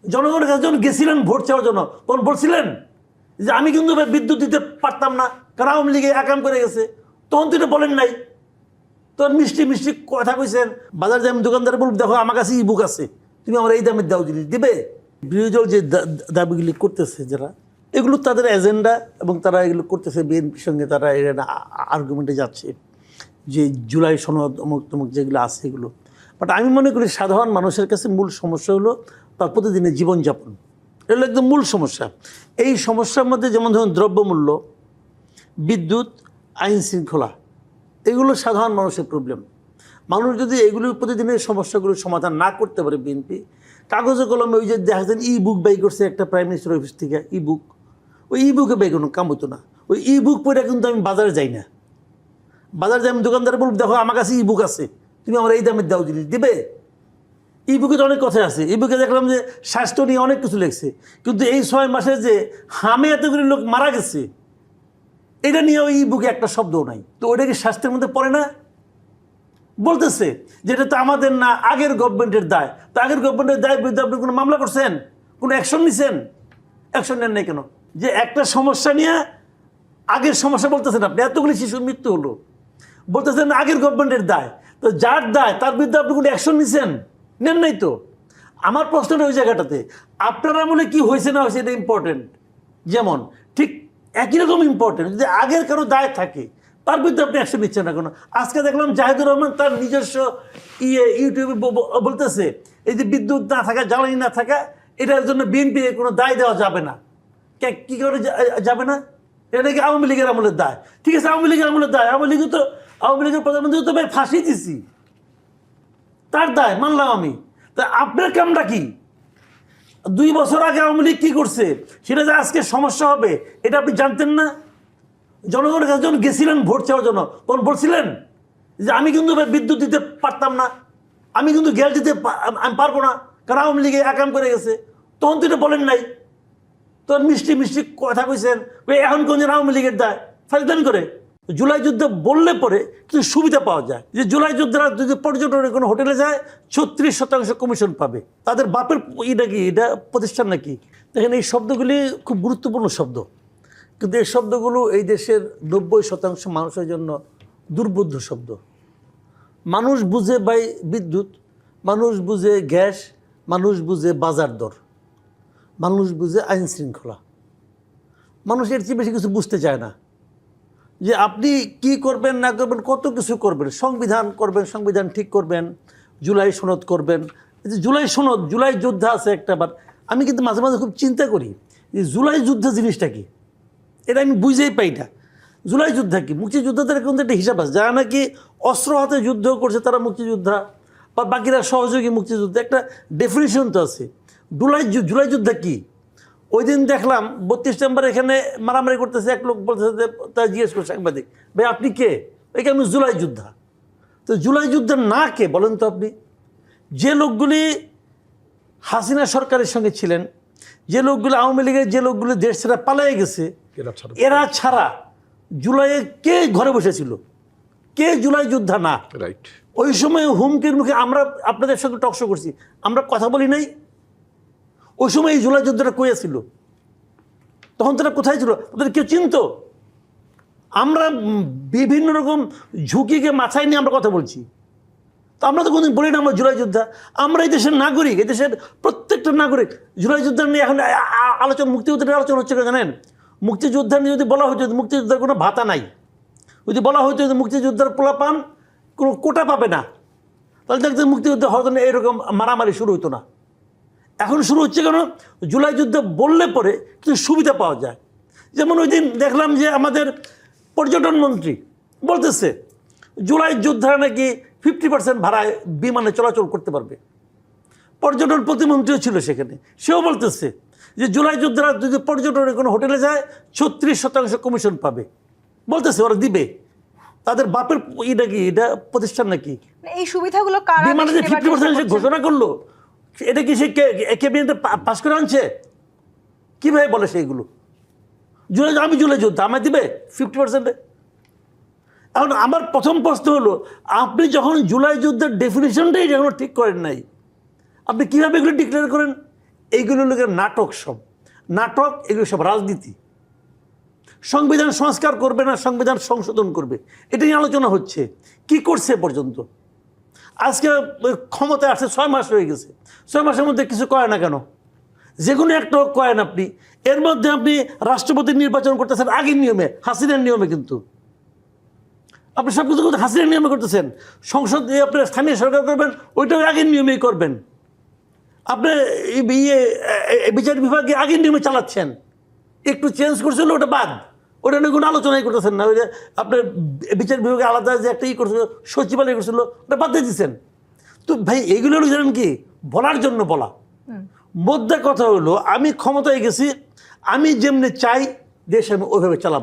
জনগণের কাছে যখন গেছিলেন ভোট চাওয়ার জন্য তখন বলছিলেন যে আমি কিন্তু বিদ্যুৎ দিতে পারতাম না, কারণ আওয়ামী লীগে একাম করে গেছে। তখন তো এটা বলেন নাই, তখন মিষ্টি মিষ্টি কথা কইছেন। বাজার যাই দোকানদার বলব, দেখো আমার কাছে ই বুক আছে, তুমি আমার এই দামের দাও, জিনিস দিবে। বিরোধী দল যে দাবিগুলি করতেছে যারা, এগুলো তাদের এজেন্ডা, এবং তারা এগুলো করতেছে বিএনপির সঙ্গে, তারা এখানে আর্গুমেন্টে যাচ্ছে যে জুলাই সনদ অমুক তমুক যেগুলো আছে এগুলো। বাট আমি মনে করি সাধারণ মানুষের কাছে মূল সমস্যা হলো তার প্রতিদিনের জীবনযাপন। এগুলো একদম মূল সমস্যা। এই সমস্যার মধ্যে যেমন ধরুন দ্রব্যমূল্য, বিদ্যুৎ, আইন শৃঙ্খলা, এগুলো সাধারণ মানুষের প্রবলেম। মানুষ যদি এগুলোর প্রতিদিনের সমস্যাগুলোর সমাধান না করতে পারে, বিএনপি কাগজে কলমে ওই যে দেখা যাচ্ছে ই বুক বাই করছে একটা প্রাইম মিনিস্টার অফিস থেকে, ই বুক, ওই ই বুকে বাই কোনো কাম হতো না। ওই ই বুক পড়ে কিন্তু আমি বাজারে যাই না। বাজার যাই আমি দোকানদার বলব, দেখো আমার কাছে ই বুক আছে, তুমি আমার এই দামের দাও, জিনিস দিবে। ই বুকে তো অনেক কথা আছে। ই বুকে দেখলাম যে স্বাস্থ্য নিয়ে অনেক কিছু লেখছে, কিন্তু এই 6 মাসে যে হামে এতগুলি লোক মারা গেছে এটা নিয়ে ওই বুকে একটা শব্দও নাই। তো ওইটা কি স্বাস্থ্যের মধ্যে পড়ে না? বলতেছে যেটা তো আমাদের না, আগের গভর্নমেন্টের দায়। তো আগের গভর্নমেন্টের দায়ের বিরুদ্ধে আপনি কোনো মামলা করছেন, কোনো অ্যাকশন নিছেন? অ্যাকশন নেন নাই কেন? যে একটা সমস্যা নিয়ে আগের সমস্যা বলতেছেন আপনি, এতগুলি শিশুর মৃত্যু হলো, বলতেছেন আগের গভর্নমেন্টের দায়। তো যার দায় তার বিরুদ্ধে আপনি কোনো অ্যাকশন নিছেন? নেন নাই তো। আমার প্রশ্নটা ওই জায়গাটাতে, আপনার আমলে কি হয়েছে না হয়েছে এটা ইম্পর্টেন্ট। যেমন ঠিক একই রকম ইম্পর্টেন্ট, যদি আগের কারো দায় থাকে তার বিরুদ্ধে আপনি অ্যাকশন নিচ্ছেন না কোনো। আজকে দেখলাম জাহিদুর রহমান তার নিজস্ব ইউটিউবে বলতেছে এই যে বিদ্যুৎ না থাকা, জ্বালানি না থাকা, এটার জন্য বিএনপি কোনো দায় দেওয়া যাবে না। কী করে যাবে না? এটা নাকি আওয়ামী লীগের আমলের দায়। ঠিক আছে, আওয়ামী লীগের আমলের দায়, আওয়ামী লীগের প্রধানমন্ত্রী তো ভাই ফাঁসি দিছি, তার দায় মানলাম আমি। তা আপনার কামটা কি? 2 বছর আগে আওয়ামী লীগ কী করছে সেটা যে আজকে সমস্যা হবে এটা আপনি জানতেন না? জনগণের কাছে যখন গেছিলেন ভোট চাওয়ার জন্য তখন বলছিলেন যে আমি কিন্তু বিদ্যুৎ দিতে পারতাম না, আমি কিন্তু গ্যাস দিতে আমি পারবো না, কারণ আওয়ামী লীগে একাম করে গেছে। তখন তো এটা বলেন নাই, তখন মিষ্টি মিষ্টি কথা কইছেন এখন কোন আওয়ামী লীগের দায়, ফাইজলামি করে। জুলাই যুদ্ধ বললে পরে কিছু সুবিধা পাওয়া যায়, যে জুলাই যুদ্ধরা যদি পর্যটনের কোনো হোটেলে যায় 36% কমিশন পাবে। তাদের বাপের এটা কি, এটা প্রতিষ্ঠান নাকি? দেখেন এই শব্দগুলি খুব গুরুত্বপূর্ণ শব্দ, কিন্তু এই শব্দগুলো এই দেশের 90% মানুষের জন্য দুর্বোধ্য শব্দ। মানুষ বুঝে ভাই বিদ্যুৎ, মানুষ বুঝে গ্যাস, মানুষ বুঝে বাজার দর, মানুষ বুঝে আইন শৃঙ্খলা। মানুষ এর চেয়ে বেশি কিছু বুঝতে চায় না। যে আপনি কি করবেন না করবেন, কত কিছু করবেন, সংবিধান করবেন, সংবিধান ঠিক করবেন, জুলাই সনদ করবেন। যে জুলাই সনদ, জুলাই যোদ্ধা আছে একটা। বার আমি কিন্তু মাঝে মাঝে খুব চিন্তা করি যে জুলাই যুদ্ধ জিনিসটা কি, এটা আমি বুঝেই পাই না। জুলাই যোদ্ধা কি? মুক্তিযোদ্ধাদের কিন্তু একটা হিসাব আছে, যারা নাকি অস্ত্র হাতে যুদ্ধ করছে তারা মুক্তিযোদ্ধা, বা বাকিরা সহযোগী মুক্তিযোদ্ধা, একটা ডেফিনেশন তো আছে। জুলাই যোদ্ধা কি? ওই দিন দেখলাম 32 নম্বর এখানে মারামারি করতেছে, এক লোক বলতেছে যে, তা জিজ্ঞেস করছে সাংবাদিক, ভাই আপনি কে? এখানে আমি জুলাই যোদ্ধা। তো জুলাই যোদ্ধা না কে বলেন তো আপনি? যে লোকগুলি হাসিনা সরকারের সঙ্গে ছিলেন, যে লোকগুলো আওয়ামী লীগের, যে লোকগুলো দেশ ছেড়ে পালিয়ে গেছে, এরা ছাড়া জুলাইয়ে কে ঘরে বসেছিল? কে জুলাই যোদ্ধা না? রাইট। ওই সময় হুমকির মুখে আমরা আপনাদের সঙ্গে টকশো করছি, আমরা কথা বলি নাই? ওই সময় এই জুলাই যুদ্ধটা কইয়াছিল, তখন তারা কোথায় ছিল? তাদের কেউ চিনত? আমরা বিভিন্ন রকম ঝুঁকিকে মাথায় নিয়ে আমরা কথা বলছি, তো আমরা তো কোনোদিন বলি না আমরা জুলাই যোদ্ধা। আমরা এই দেশের নাগরিক, এই দেশের প্রত্যেকটা নাগরিক। জুলাই যোদ্ধা নিয়ে এখন আলোচনা, মুক্তিযুদ্ধের আলোচনা হচ্ছে কেন জানেন? মুক্তিযোদ্ধা নিয়ে যদি বলা হতো মুক্তিযোদ্ধার কোনো ভাতা নাই, যদি বলা হতো যে মুক্তিযোদ্ধার পোলা পান কোনো কোটা পাবে না, তাহলে দেখতে মুক্তিযুদ্ধ হয়তো এরকম মারামারি শুরু হতো না। এখন শুরু হচ্ছে কেন? জুলাই যুদ্ধ বললে পরে কিছু সুবিধা পাওয়া যায়। যেমন ওই দিন দেখলাম যে আমাদের পর্যটন মন্ত্রী বলতেছে জুলাই যোদ্ধারা নাকি 50% ভাড়ায় বিমানে চলাচল করতে পারবে। পর্যটন প্রতিমন্ত্রীও ছিল সেখানে, সেও বলতেছে যে জুলাই যোদ্ধারা যদি পর্যটনের কোনো হোটেলে যায় 36% কমিশন পাবে। বলতেছে ওরা দিবে, তাদের বাপের এটা কি, এটা প্রতিষ্ঠান নাকি? এই সুবিধাগুলো কারা বিমানে যে 50% ঘোষণা করলো, এটা কি সে ক্যাবিনেটে পাস করে আনছে? কীভাবে বলে সেইগুলো? আমি জুলাই যোদ্ধা, আমায় দিবে 50%? এখন আমার প্রথম প্রশ্ন হলো, আপনি যখন জুলাই যুদ্ধের ডেফিনেশনটাই যখন ঠিক করেন নাই, আপনি কীভাবে এগুলো ডিক্লেয়ার করেন? এইগুলো লোকের নাটক, সব নাটক, এগুলো সব রাজনীতি। সংবিধান সংস্কার করবে না সংবিধান সংশোধন করবে, এটা নিয়ে আলোচনা হচ্ছে। কি করছে পর্যন্ত? আজকে ক্ষমতায় আসছে 6 মাস হয়ে গেছে, 6 মাসের মধ্যে কিছু কয় না কেন? যে কোনো একটা কয়েন আপনি, এর মধ্যে আপনি রাষ্ট্রপতি নির্বাচন করতেছেন আগের নিয়মে, হাসিনার নিয়মে, কিন্তু আপনি সব কিছু হাসিনার নিয়মে করতেছেন। সংসদ দিয়ে আপনি স্থানীয় সরকার করবেন, ওইটাও আগের নিয়মেই করবেন। আপনি বিচার বিভাগে আগের নিয়মে চালাচ্ছেন, একটু চেঞ্জ করছিল ওটা বাদ, ওটা নিয়ে কোনো আলোচনাই করতেছেন না। ওই যে আপনার বিচার বিভাগে আলাদা যে একটা করছিল, সচিবালয় করছিল, ওটা বাদ দিয়ে দিচ্ছেন। তো ভাই এইগুলো হলো জানেন কি, বলার জন্য বলা। মধ্যে কথা হলো, আমি ক্ষমতায় গেছি, আমি যেমনি চাই দেশ আমি ওইভাবে চালাবো।